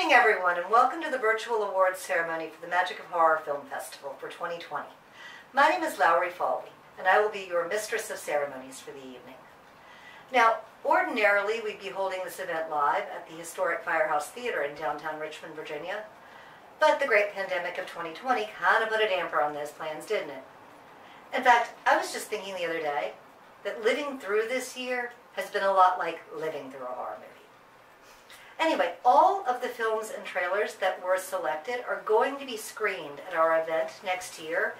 evening, everyone, and welcome to the virtual awards ceremony for the Magic of Horror Film Festival for 2020. My name is Lowry Falvey, and I will be your mistress of ceremonies for the evening. Now, ordinarily, we'd be holding this event live at the historic Firehouse Theater in downtown Richmond, Virginia, but the great pandemic of 2020 kind of put a damper on those plans, didn't it? In fact, I was just thinking the other day that living through this year has been a lot like living through a horror movie. Anyway, all of the films and trailers that were selected are going to be screened at our event next year.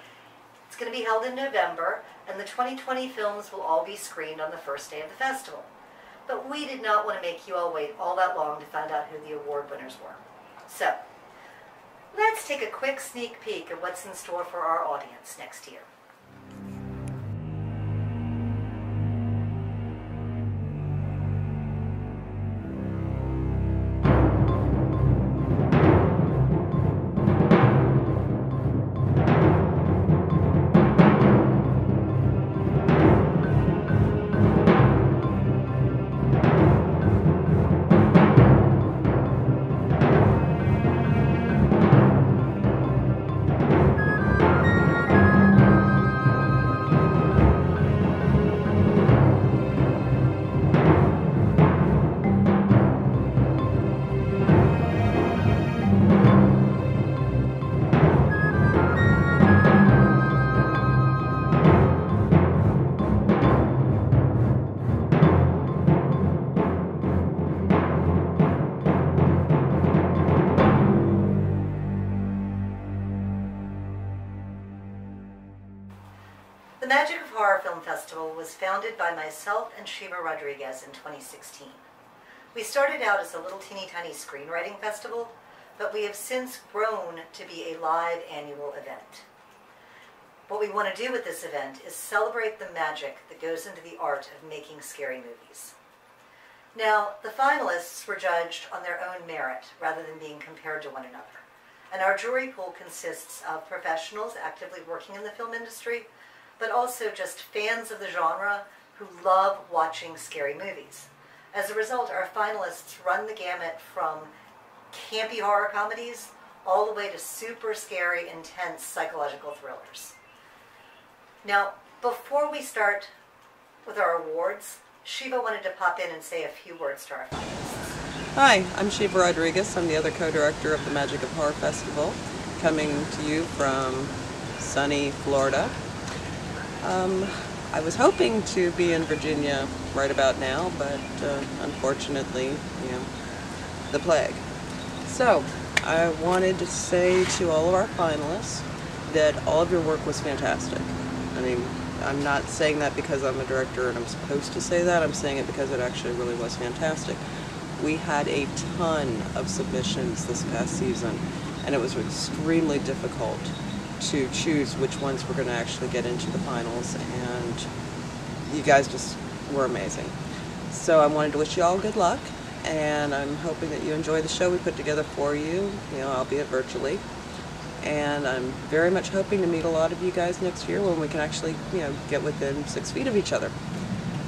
It's going to be held in November, and the 2020 films will all be screened on the first day of the festival. But we did not want to make you all wait all that long to find out who the award winners were. So, let's take a quick sneak peek at what's in store for our audience next year. The Magic of Horror Film Festival was founded by myself and Shiva Rodriguez in 2016. We started out as a little teeny tiny screenwriting festival, but we have since grown to be a live annual event. What we want to do with this event is celebrate the magic that goes into the art of making scary movies. Now, the finalists were judged on their own merit rather than being compared to one another. And our jury pool consists of professionals actively working in the film industry, but also just fans of the genre who love watching scary movies. As a result, our finalists run the gamut from campy horror comedies all the way to super scary, intense psychological thrillers. Now, before we start with our awards, Shiva wanted to pop in and say a few words to our finalists. Hi, I'm Shiva Rodriguez. I'm the other co-director of the Magic of Horror Festival, coming to you from sunny Florida. I was hoping to be in Virginia right about now, but unfortunately, the plague. So, I wanted to say to all of our finalists that all of your work was fantastic. I mean, I'm not saying that because I'm a director and I'm supposed to say that. I'm saying it because it actually really was fantastic. We had a ton of submissions this past season, and it was extremely difficult to choose which ones were going to actually get into the finals, and you guys just were amazing. So I wanted to wish you all good luck, and I'm hoping that you enjoy the show we put together for you, albeit virtually. And I'm very much hoping to meet a lot of you guys next year when we can actually, get within 6 feet of each other.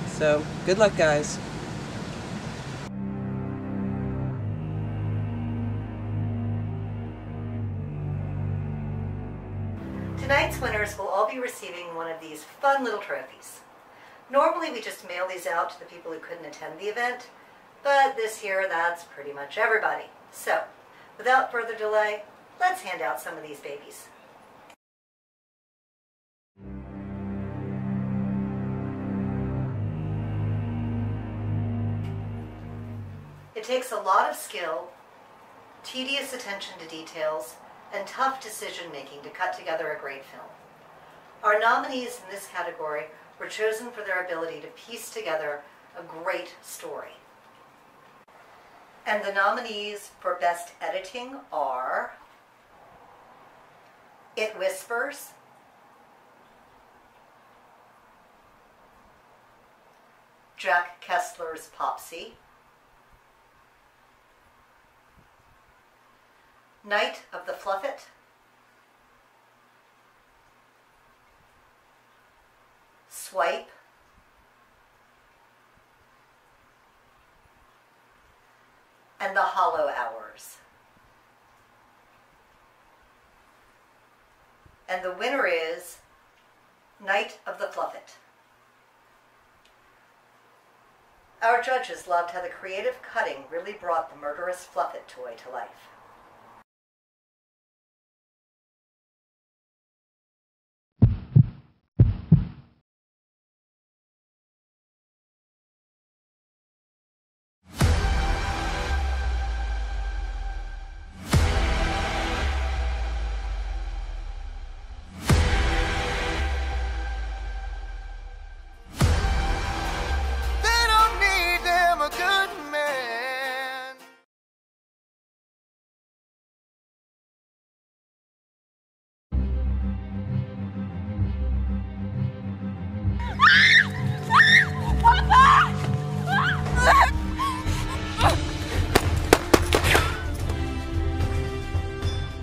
So good luck, guys. Tonight's winners will all be receiving one of these fun little trophies. Normally we just mail these out to the people who couldn't attend the event, but this year that's pretty much everybody. So, without further delay, let's hand out some of these babies. It takes a lot of skill, tedious attention to details, and tough decision-making to cut together a great film. Our nominees in this category were chosen for their ability to piece together a great story. And the nominees for Best Editing are It Whispers, Jack Kessler's Popsy, Night of the Fluffit, Swipe, and The Hollow Hours. And the winner is Knight of the Fluffit. Our judges loved how the creative cutting really brought the murderous Fluffit toy to life.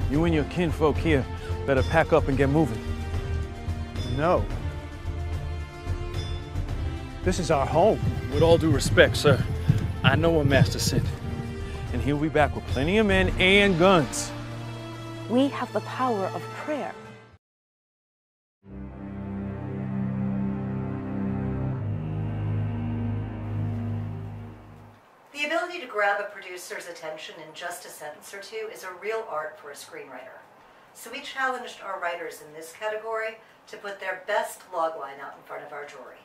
You and your kinfolk here better pack up and get moving. No. This is our home. With all due respect, sir, I know what Master sent. And he'll be back with plenty of men and guns. We have the power of prayer. The ability to grab a producer's attention in just a sentence or two is a real art for a screenwriter. So we challenged our writers in this category to put their best logline out in front of our jury.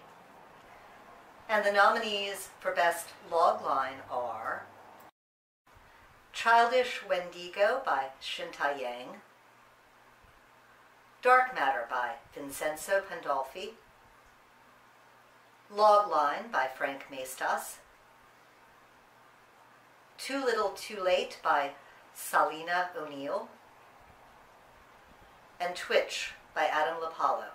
And the nominees for Best Logline are Childish Wendigo by Shinta Yang, Dark Matter by Vincenzo Pandolfi, Logline by Frank Maestas, Too Little Too Late by Salina O'Neill, and Twitch by Adam Lopallo.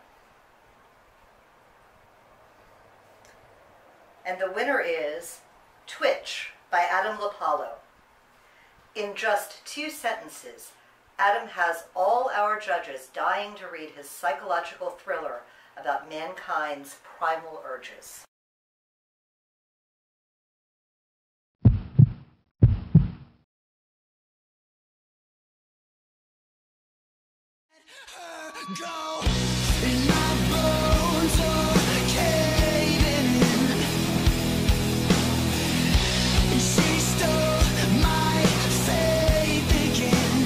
And the winner is Twitch by Adam Lopallo. In just 2 sentences, Adam has all our judges dying to read his psychological thriller about mankind's primal urges. Go in my bones are caving in, and she stole my faith again,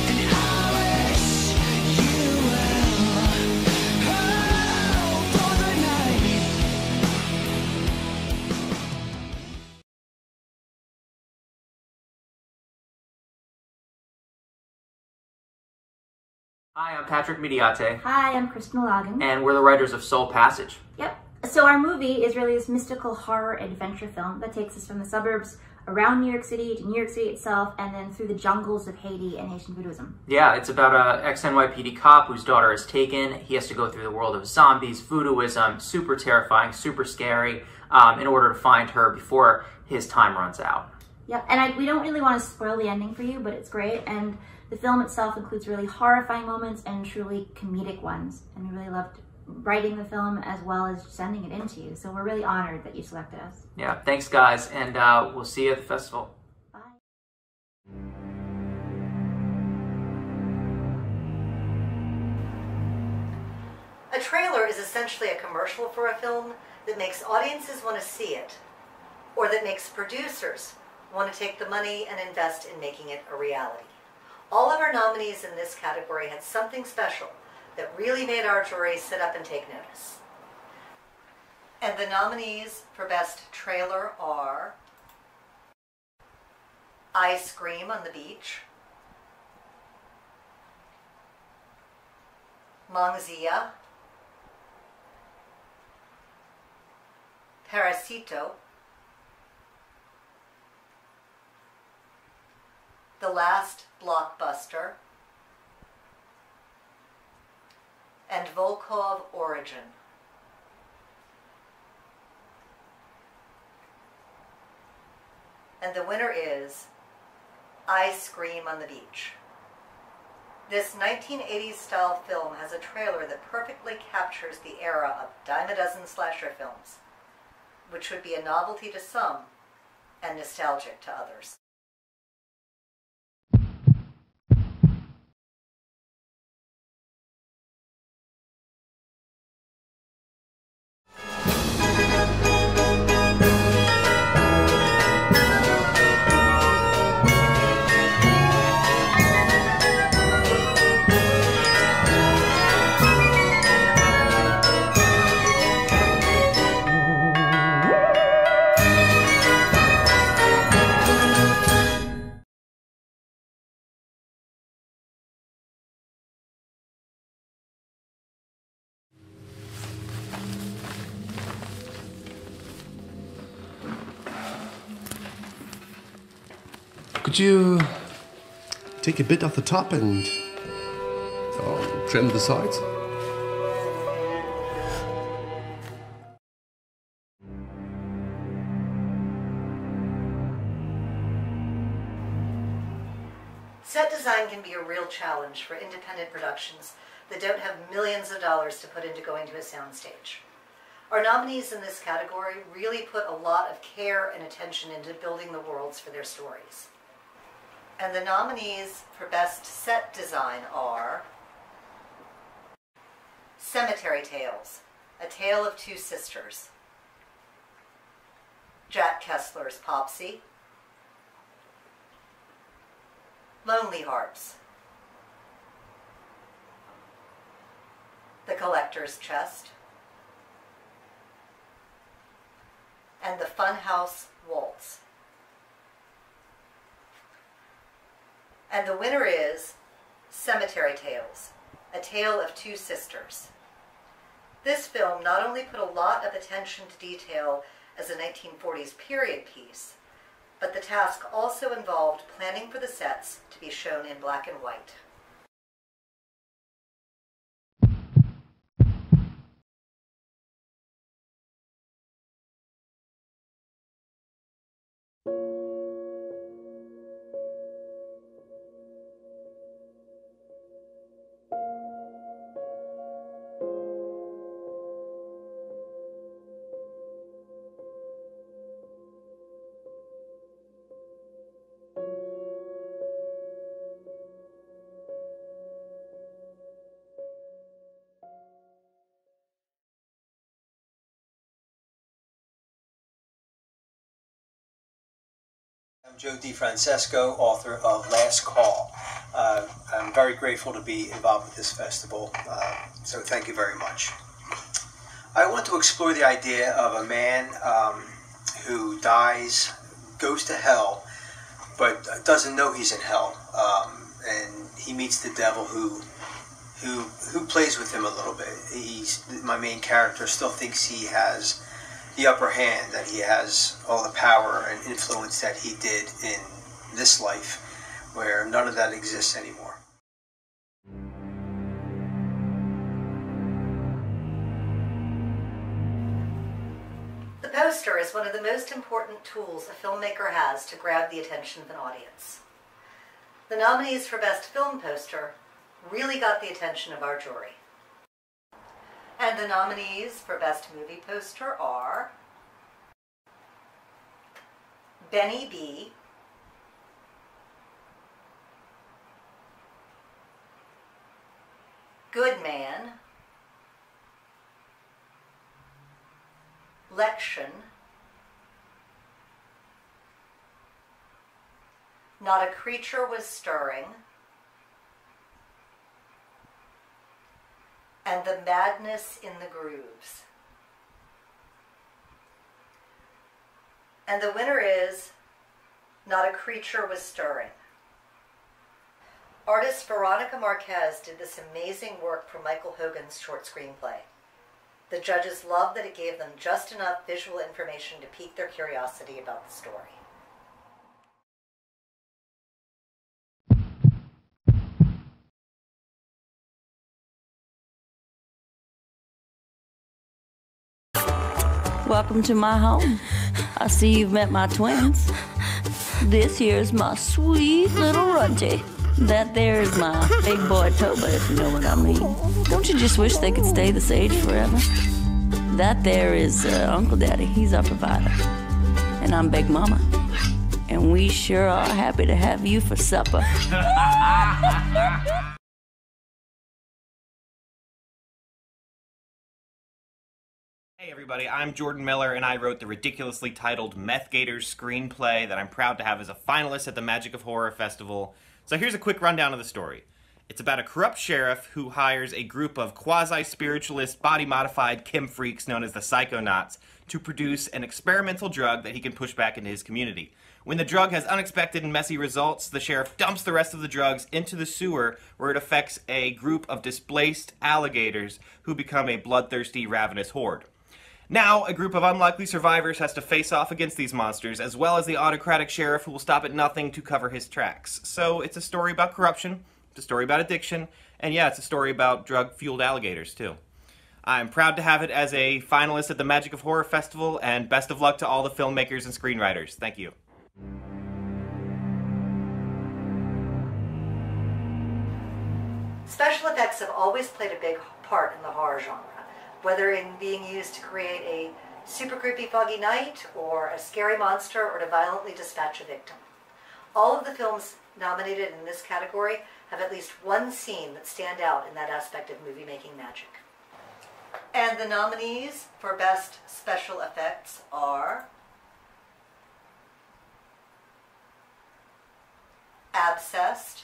and I wish you well, oh, for the night. Hi, I'm Patrick Mediate, Hi, I'm Kristen Logan. and we're the writers of Soul Passage. Yep. So our movie is really this mystical horror adventure film that takes us from the suburbs around New York City to New York City itself, and then through the jungles of Haiti and Haitian voodooism. Yeah, it's about a ex-NYPD cop whose daughter is taken. He has to go through the world of zombies, voodooism, super terrifying, super scary, in order to find her before his time runs out. Yep. And we don't really want to spoil the ending for you, but it's great. And the film itself includes really horrifying moments and truly comedic ones. And we really loved writing the film as well as sending it into you. So we're really honored that you selected us. Yeah, thanks guys, and we'll see you at the festival. Bye. A trailer is essentially a commercial for a film that makes audiences want to see it, or that makes producers want to take the money and invest in making it a reality. All of our nominees in this category had something special that really made our jury sit up and take notice. And the nominees for Best Trailer are I Scream on the Beach, Mangzia, Parasito, The Last Blockbuster, and Volkov Origin. And the winner is I Scream on the Beach. This 1980s style film has a trailer that perfectly captures the era of dime-a-dozen slasher films, which would be a novelty to some and nostalgic to others. Could you take a bit off the top and trim the sides? Set design can be a real challenge for independent productions that don't have millions of dollars to put into going to a soundstage. Our nominees in this category really put a lot of care and attention into building the worlds for their stories. And the nominees for Best Set Design are Cemetery Tales, A Tale of Two Sisters, Jack Kessler's Popsy, Lonely Hearts, The Collector's Chest, and The Funhouse Waltz. And the winner is Cemetery Tales, A Tale of Two Sisters. This film not only put a lot of attention to detail as a 1940s period piece, but the task also involved planning for the sets to be shown in black and white. I'm Joe DiFrancesco, author of Last Call. I'm very grateful to be involved with this festival, so thank you very much. I want to explore the idea of a man who dies, goes to hell, but doesn't know he's in hell, and he meets the devil who plays with him a little bit. My main character still thinks he has the upper hand, that he has all the power and influence that he did in this life, where none of that exists anymore. The poster is one of the most important tools a filmmaker has to grab the attention of an audience. The nominees for Best Film Poster really got the attention of our jury. And the nominees for Best Movie Poster are Benny B, Good Man, Lection, Not a Creature Was Stirring, and The Madness in the Grooves. And the winner is Not a Creature Was Stirring. Artist Veronica Marquez did this amazing work for Michael Hogan's short screenplay. The judges loved that it gave them just enough visual information to pique their curiosity about the story. Welcome to my home. I see you've met my twins. This here's my sweet little Runty. That there is my big boy Toba, if you know what I mean. Don't you just wish they could stay this age forever? That there is Uncle Daddy. He's our provider. And I'm Big Mama. And we sure are happy to have you for supper. Hey everybody, I'm Jordan Miller and I wrote the ridiculously titled Meth Gators screenplay that I'm proud to have as a finalist at the Magic of Horror Festival. So here's a quick rundown of the story. It's about a corrupt sheriff who hires a group of quasi-spiritualist, body-modified chem freaks known as the Psychonauts to produce an experimental drug that he can push back into his community. When the drug has unexpected and messy results, the sheriff dumps the rest of the drugs into the sewer where it affects a group of displaced alligators who become a bloodthirsty, ravenous horde. Now, a group of unlikely survivors has to face off against these monsters, as well as the autocratic sheriff who will stop at nothing to cover his tracks. So it's a story about corruption, it's a story about addiction, and yeah, it's a story about drug-fueled alligators, too. I'm proud to have it as a finalist at the Magic of Horror Festival, and best of luck to all the filmmakers and screenwriters. Thank you. Special effects have always played a big part in the horror genre, whether in being used to create a super creepy foggy night, or a scary monster, or to violently dispatch a victim. All of the films nominated in this category have at least one scene that stand out in that aspect of movie-making magic. And the nominees for Best Special Effects are Abscessed,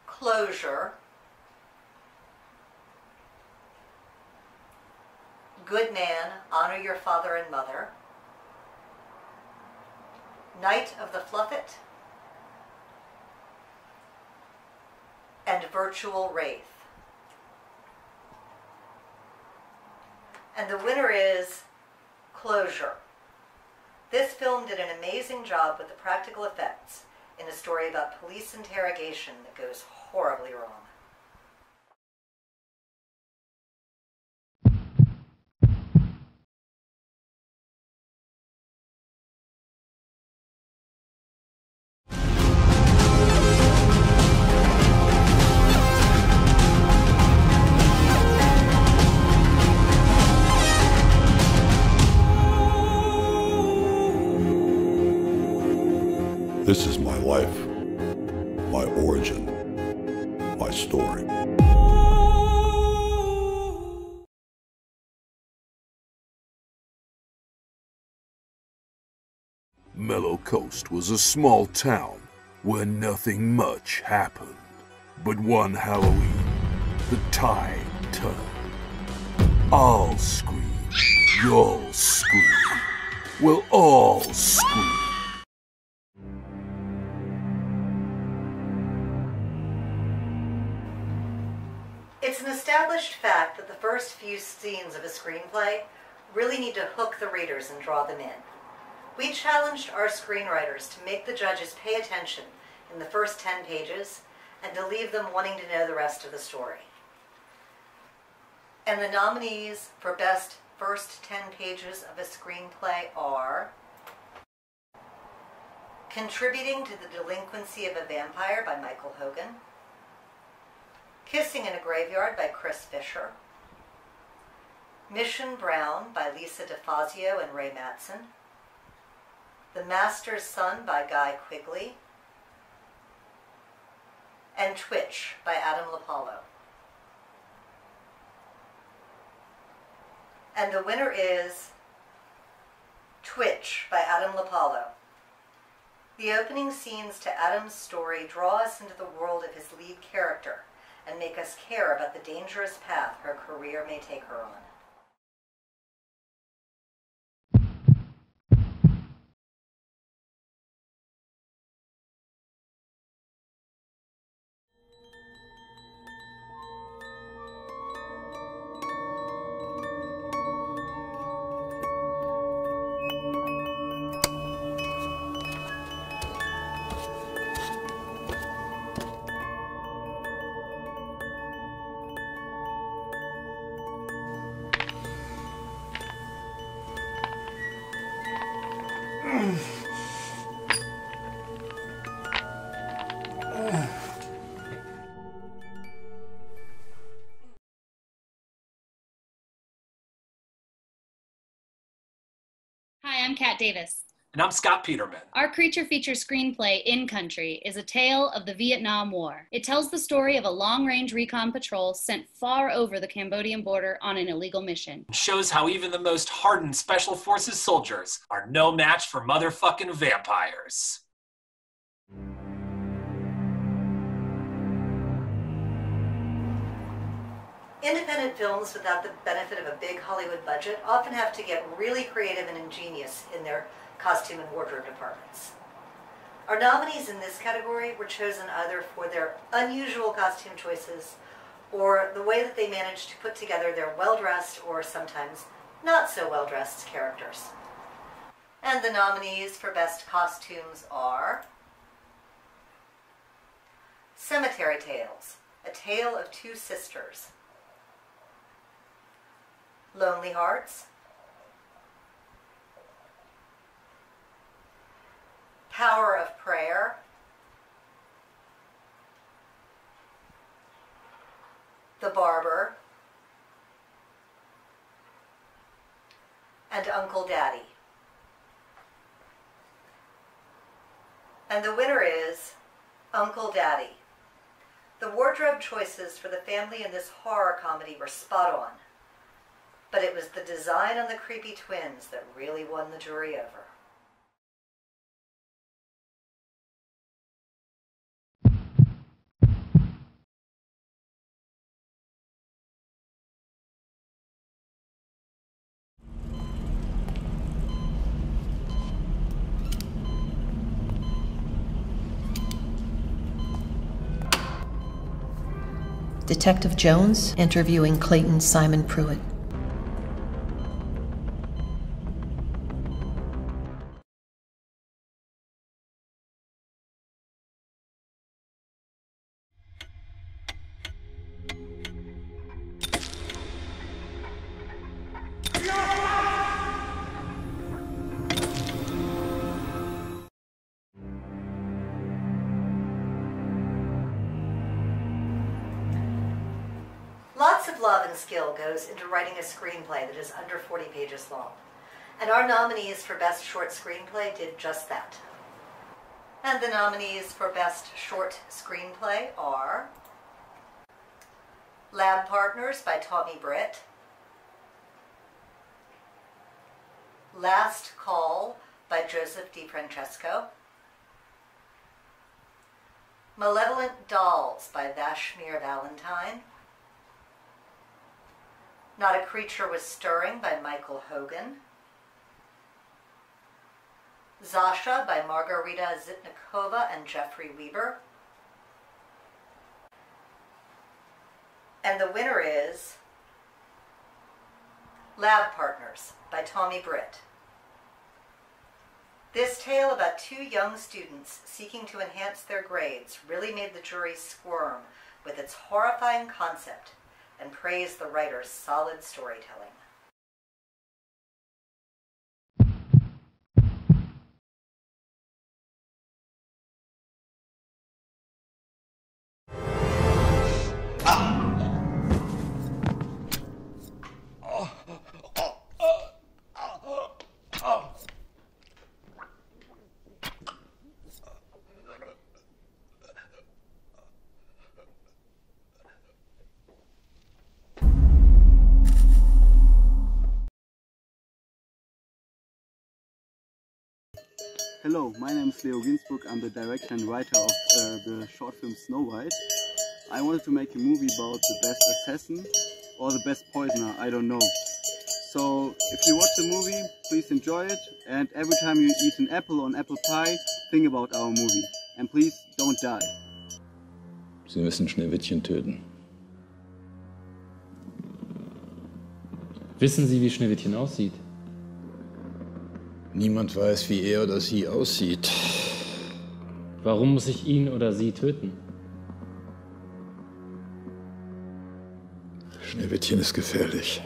Closure, Good Man, Honor Your Father and Mother, Night of the Fluffet, and Virtual Wraith. And the winner is Closure. This film did an amazing job with the practical effects in a story about police interrogation that goes horribly wrong. This is my life, my origin, my story. Mellow Coast was a small town where nothing much happened. But one Halloween, the tide turned. I'll scream, you'll scream, we'll all scream. It's an established fact that the first few scenes of a screenplay really need to hook the readers and draw them in. We challenged our screenwriters to make the judges pay attention in the first 10 pages and to leave them wanting to know the rest of the story. And the nominees for Best First 10 Pages of a Screenplay are Contributing to the Delinquency of a Vampire by Michael Hogan, Kissing in a Graveyard by Chris Fisher, Mission Brown by Lisa DeFazio and Ray Mattson, The Master's Son by Guy Quigley, and Twitch by Adam Lopallo. And the winner is Twitch by Adam Lopallo. The opening scenes to Adam's story draw us into the world of his lead character and make us care about the dangerous path her career may take her on. Hi, I'm Kat Davis. And I'm Scott Peterman. Our creature feature screenplay, In Country, is a tale of the Vietnam War. It tells the story of a long-range recon patrol sent far over the Cambodian border on an illegal mission. It shows how even the most hardened Special Forces soldiers are no match for motherfucking vampires. Independent films without the benefit of a big Hollywood budget often have to get really creative and ingenious in their costume and wardrobe departments. Our nominees in this category were chosen either for their unusual costume choices or the way that they manage to put together their well-dressed or sometimes not so well-dressed characters. And the nominees for Best Costumes are Cemetery Tales, A Tale of Two Sisters, Lonely Hearts, Power of Prayer, The Barber, and Uncle Daddy. And the winner is Uncle Daddy. The wardrobe choices for the family in this horror comedy were spot on, but it was the design on the creepy twins that really won the jury over. Detective Jones interviewing Clayton Simon Pruitt. Lots of love and skill goes into writing a screenplay that is under 40 pages long, and our nominees for Best Short Screenplay did just that. And the nominees for Best Short Screenplay are Lab Partners by Tommy Britt, Last Call by Joseph DiFrancesco, Malevolent Dolls by Vashmir Valentine, Not a Creature Was Stirring by Michael Hogan, Zasha by Margarita Zitnikova and Jeffrey Weber, and the winner is Lab Partners by Tommy Britt. This tale about two young students seeking to enhance their grades really made the jury squirm with its horrifying concept and praised the writer's solid storytelling. Hello, my name is Leo Ginsburg. I'm the director and writer of the short film Snow White. I wanted to make a movie about the best assassin or the best poisoner, I don't know. So if you watch the movie, please enjoy it, and every time you eat an apple or an apple pie, think about our movie. And please don't die. Sie müssen Schneewittchen töten. Wissen Sie, wie Schneewittchen aussieht? Niemand weiß, wie er oder sie aussieht. Warum muss ich ihn oder sie töten? Schneewittchen ist gefährlich.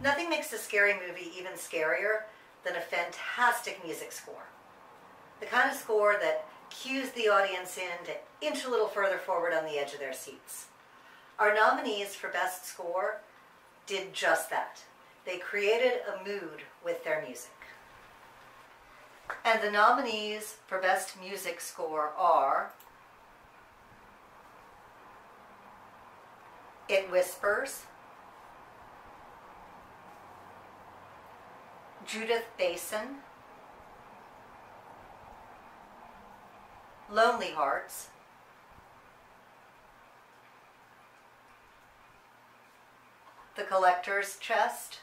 Nothing makes a scary movie even scarier than a fantastic music score. The kind of score that cues the audience in to inch a little further forward on the edge of their seats. Our nominees for Best Score did just that. They created a mood with their music. And the nominees for Best Music Score are It Whispers, Judith Basin, Lonely Hearts, The Collector's Chest,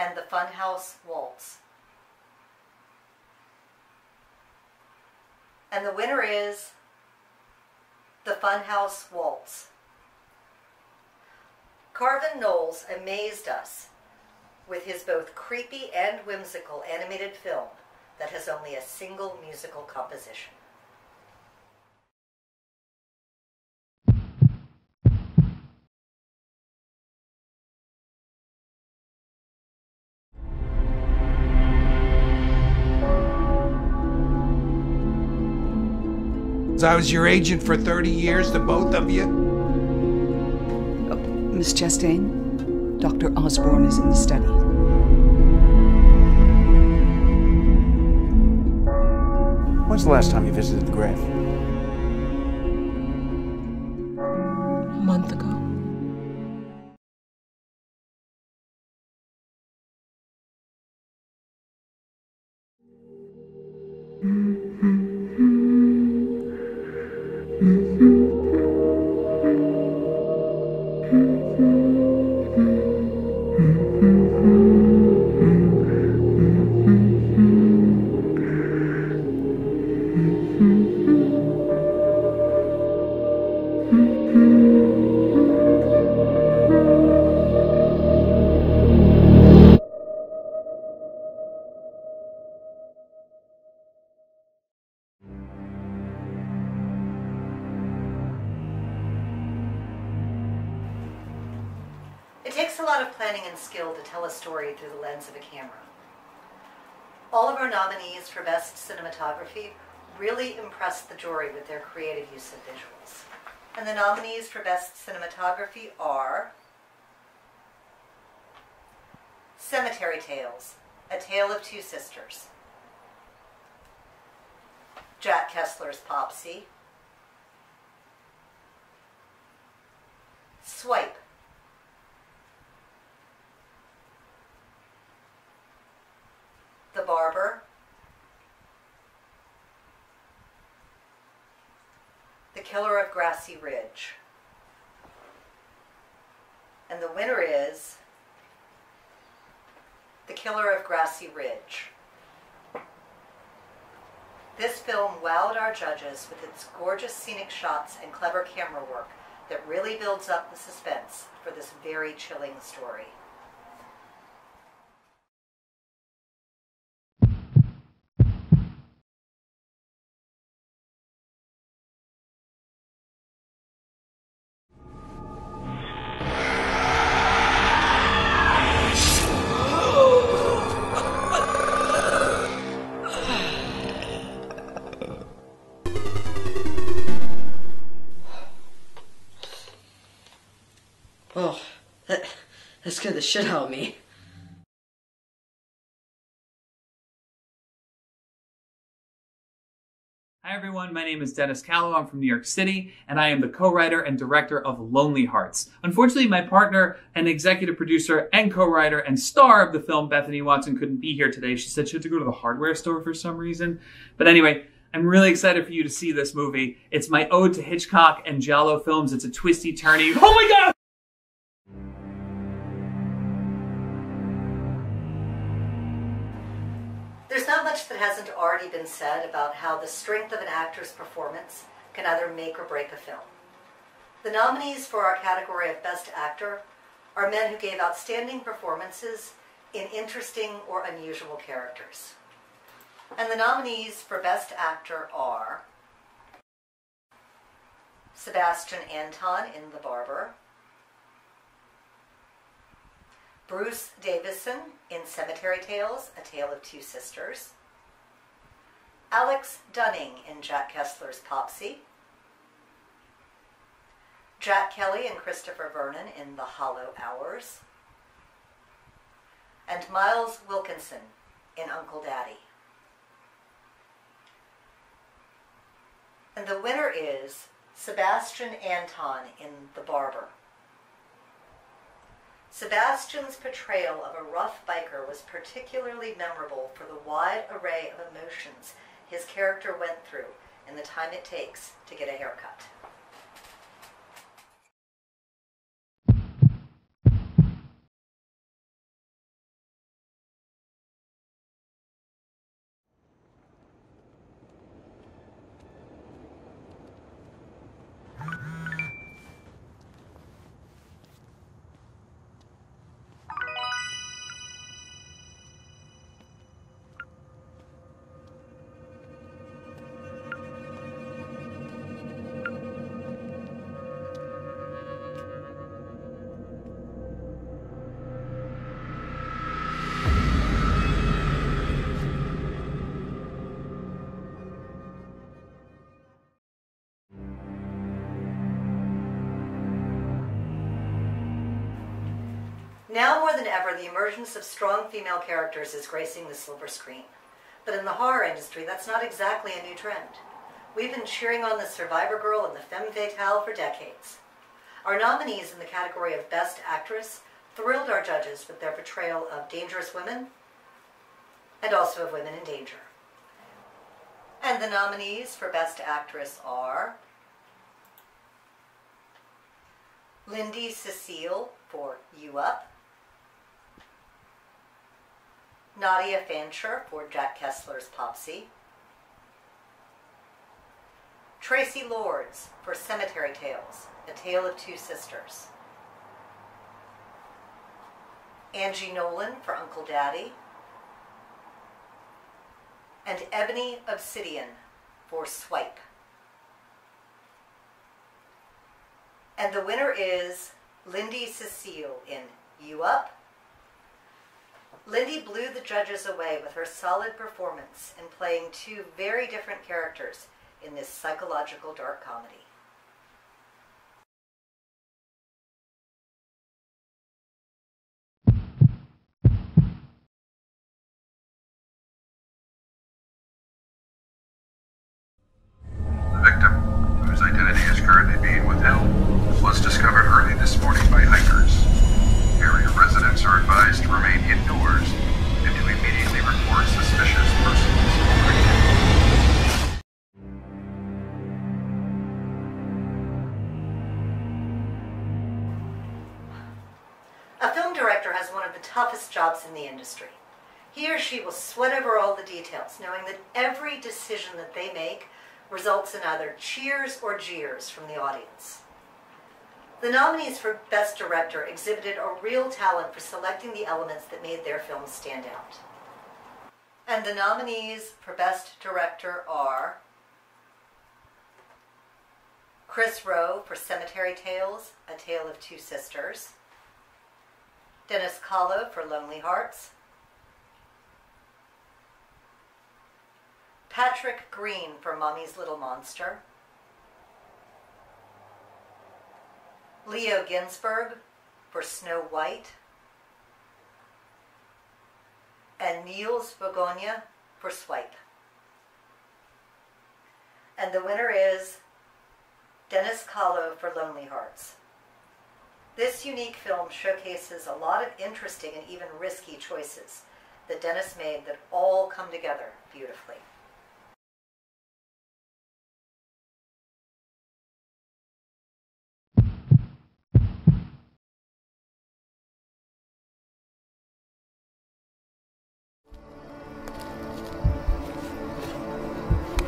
and the Funhouse Waltz. And the winner is the Funhouse Waltz. Carvin Knowles amazed us with his both creepy and whimsical animated film that has only a single musical composition. I was your agent for 30 years, the both of you. Miss Chastain, Dr. Osborne is in the study. When's the last time you visited the grave? A month ago. It takes a lot of planning and skill to tell a story through the lens of a camera. All of our nominees for Best Cinematography really impressed the jury with their creative use of visuals. And the nominees for Best Cinematography are Cemetery Tales, A Tale of Two Sisters, Jack Kessler's Popsy, Swipe, The Barber, The Killer of Grassy Ridge. And the winner is The Killer of Grassy Ridge. This film wowed our judges with its gorgeous scenic shots and clever camera work that really builds up the suspense for this very chilling story. Oh, that scared the shit out of me. Hi everyone, my name is Dennis Callow. I'm from New York City, and I am the co-writer and director of Lonely Hearts. Unfortunately, my partner and executive producer and co-writer and star of the film, Bethany Watson, couldn't be here today. She said she had to go to the hardware store for some reason. But anyway, I'm really excited for you to see this movie. It's my ode to Hitchcock and Giallo films. It's a twisty, turny, oh my god! There's not much that hasn't already been said about how the strength of an actor's performance can either make or break a film. The nominees for our category of Best Actor are men who gave outstanding performances in interesting or unusual characters. And the nominees for Best Actor are Sebastian Anton in The Barber, Bruce Davison in Cemetery Tales, A Tale of Two Sisters, Alex Dunning in Jack Kessler's Popsy, Jack Kelly and Christopher Vernon in The Hollow Hours, and Miles Wilkinson in Uncle Daddy. And the winner is Sebastian Anton in The Barber. Sebastian's portrayal of a rough biker was particularly memorable for the wide array of emotions his character went through in the time it takes to get a haircut. Now more than ever, the emergence of strong female characters is gracing the silver screen. But in the horror industry, that's not exactly a new trend. We've been cheering on the survivor girl and the femme fatale for decades. Our nominees in the category of Best Actress thrilled our judges with their portrayal of dangerous women and also of women in danger. And the nominees for Best Actress are Lindy Cecile for You Up, Nadia Fancher for Jack Kessler's Popsy, Tracy Lords for Cemetery Tales, A Tale of Two Sisters, Angie Nolan for Uncle Daddy, and Ebony Obsidian for Swipe. And the winner is Lindy Cecile in You Up. Lindy blew the judges away with her solid performance in playing two very different characters in this psychological dark comedy. The victim, whose identity is currently being withheld, was discovered early this morning by hikers. Area residents are advised to remain indoors and to immediately report suspicious persons. A film director has one of the toughest jobs in the industry. He or she will sweat over all the details, knowing that every decision that they make results in either cheers or jeers from the audience. The nominees for Best Director exhibited a real talent for selecting the elements that made their films stand out. And the nominees for Best Director are Chris Rowe for Cemetery Tales, A Tale of Two Sisters, Dennis Kahlo for Lonely Hearts, Patrick Green for Mommy's Little Monster, Leo Ginsberg for Snow White, and Niels Begonia for Swipe. And the winner is Dennis Kahlo for Lonely Hearts. This unique film showcases a lot of interesting and even risky choices that Dennis made that all come together beautifully.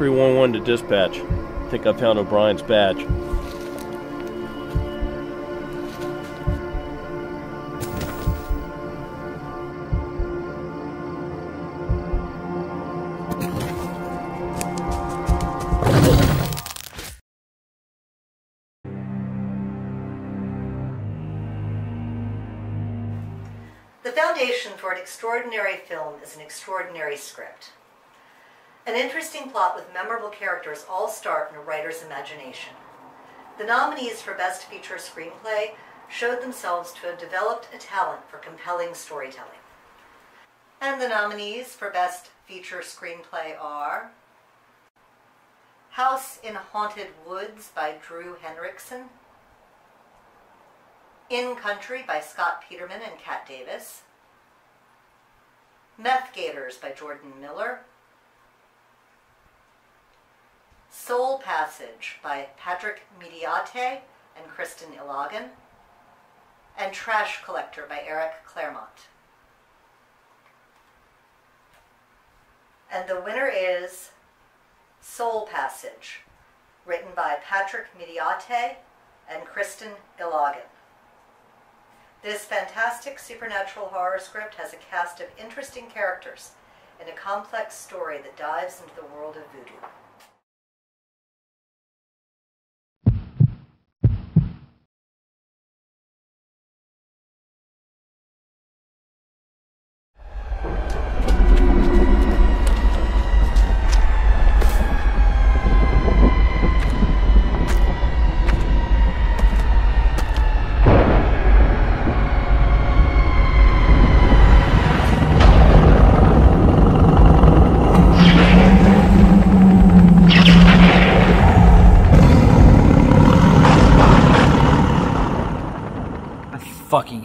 .311 to dispatch. I think I found O'Brien's badge. The foundation for an extraordinary film is an extraordinary script. An interesting plot with memorable characters all start in a writer's imagination. The nominees for Best Feature Screenplay showed themselves to have developed a talent for compelling storytelling. And the nominees for Best Feature Screenplay are House in Haunted Woods by Drew Henriksen, In Country by Scott Peterman and Kat Davis, Meth Gators by Jordan Miller, Soul Passage by Patrick Mediate and Kristen Ilagan, and Trash Collector by Eric Claremont. And the winner is Soul Passage, written by Patrick Mediate and Kristen Ilagan. This fantastic supernatural horror script has a cast of interesting characters and a complex story that dives into the world of voodoo.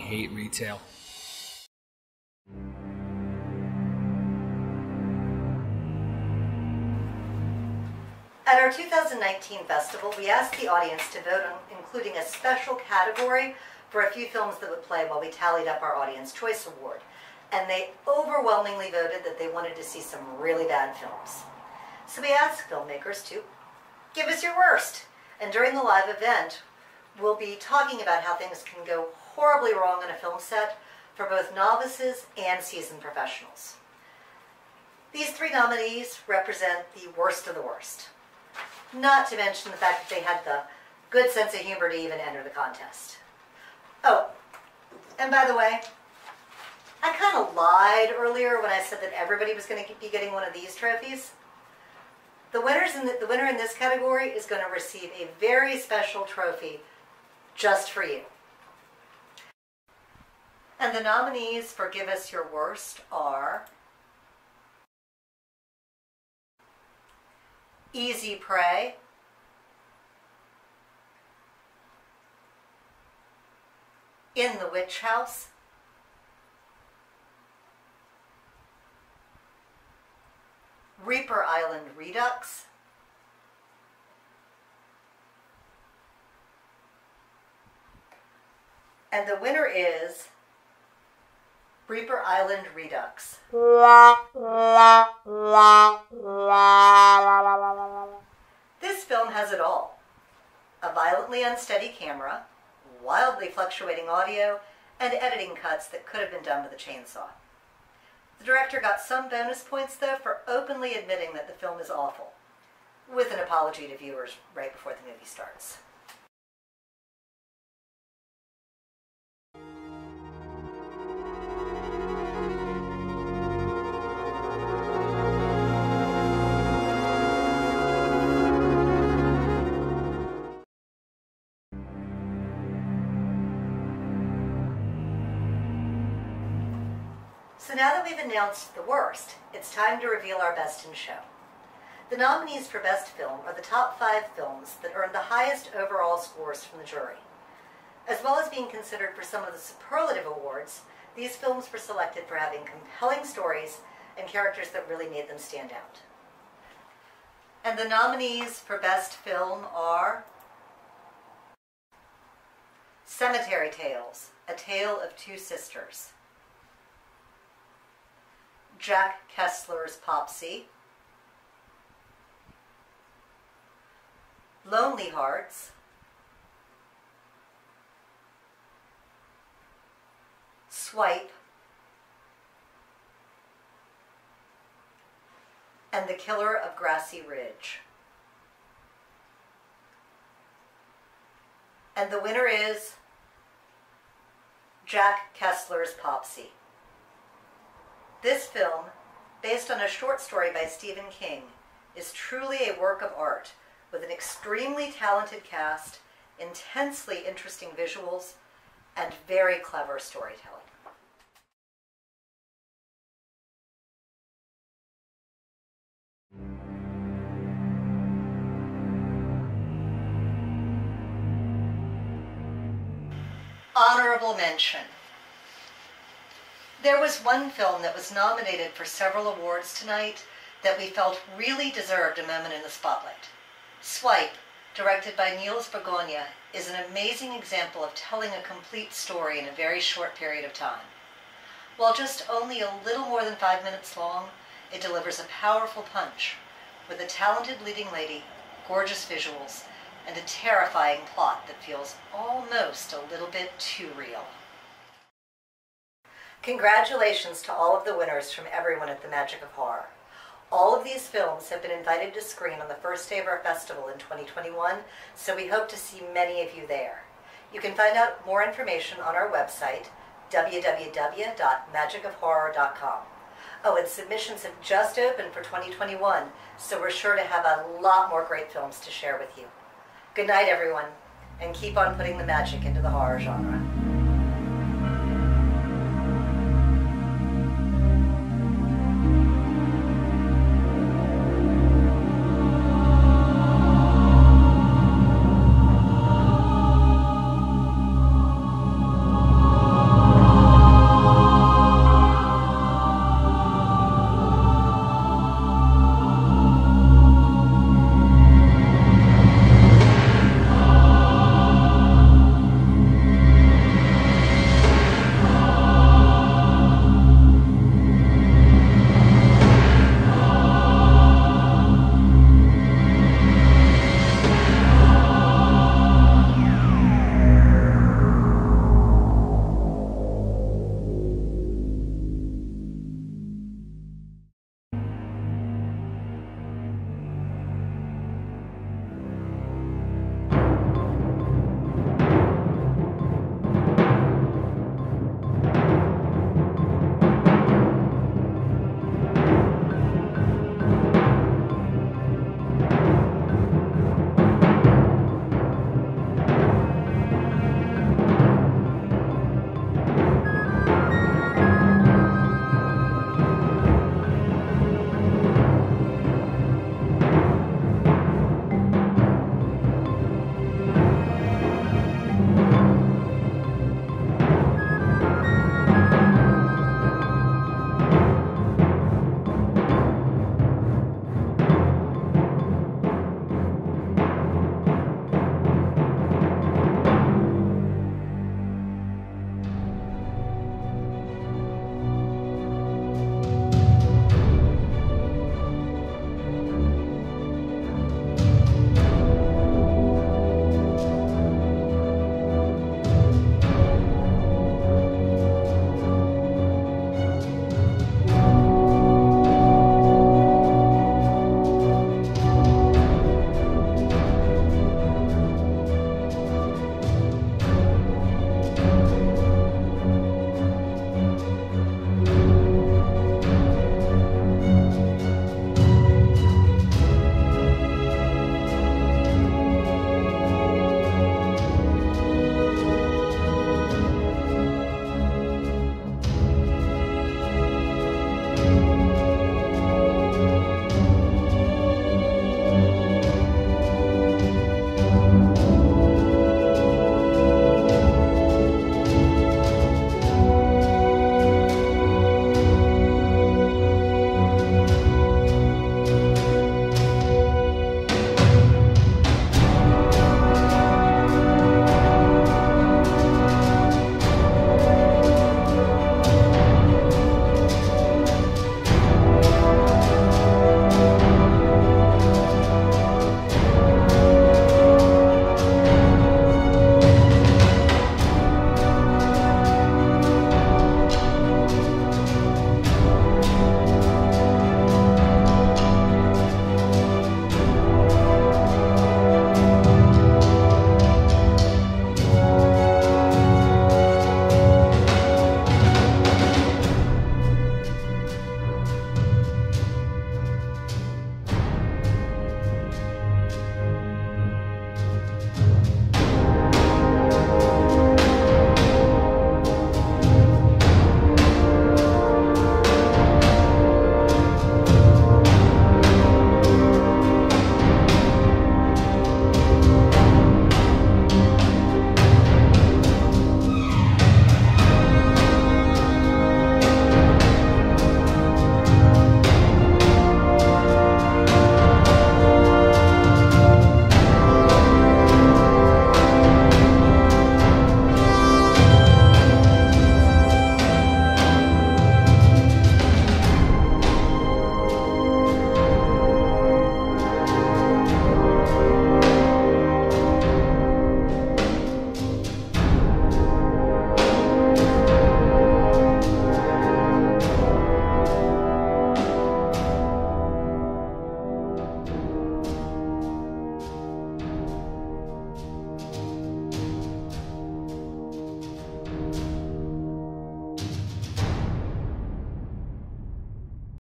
hate retail. At our 2019 festival, we asked the audience to vote on including a special category for a few films that would play while we tallied up our Audience Choice Award. And they overwhelmingly voted that they wanted to see some really bad films. So we asked filmmakers to give us your worst. And during the live event, we'll be talking about how things can go horribly wrong on a film set for both novices and seasoned professionals. These three nominees represent the worst of the worst. Not to mention the fact that they had the good sense of humor to even enter the contest. Oh, and by the way, I kind of lied earlier when I said that everybody was going to be getting one of these trophies. The winner in this category is going to receive a very special trophy just for you. And the nominees for Give Us Your Worst are Easy Prey, In the Witch House, Reaper Island Redux, and the winner is Reaper Island Redux. This film has it all. A violently unsteady camera, wildly fluctuating audio, and editing cuts that could have been done with a chainsaw. The director got some bonus points, though, for openly admitting that the film is awful, with an apology to viewers right before the movie starts. So now that we've announced the worst, it's time to reveal our best in show. The nominees for Best Film are the top 5 films that earned the highest overall scores from the jury. As well as being considered for some of the superlative awards, these films were selected for having compelling stories and characters that really made them stand out. And the nominees for Best Film are Cemetery Tales, A Tale of Two Sisters, Jack Kessler's Popsy, Lonely Hearts, Swipe, and The Killer of Grassy Ridge. And the winner is Jack Kessler's Popsy. This film, based on a short story by Stephen King, is truly a work of art with an extremely talented cast, intensely interesting visuals, and very clever storytelling. Honorable mention. There was one film that was nominated for several awards tonight that we felt really deserved a moment in the spotlight. Swipe, directed by Niels Begonia, is an amazing example of telling a complete story in a very short period of time. While just only a little more than 5 minutes long, it delivers a powerful punch, with a talented leading lady, gorgeous visuals, and a terrifying plot that feels almost a little bit too real. Congratulations to all of the winners from everyone at the Magic of Horror. All of these films have been invited to screen on the first day of our festival in 2021, so we hope to see many of you there. You can find out more information on our website, www.magicofhorror.com. Oh, and submissions have just opened for 2021, so we're sure to have a lot more great films to share with you. Good night, everyone, and keep on putting the magic into the horror genre.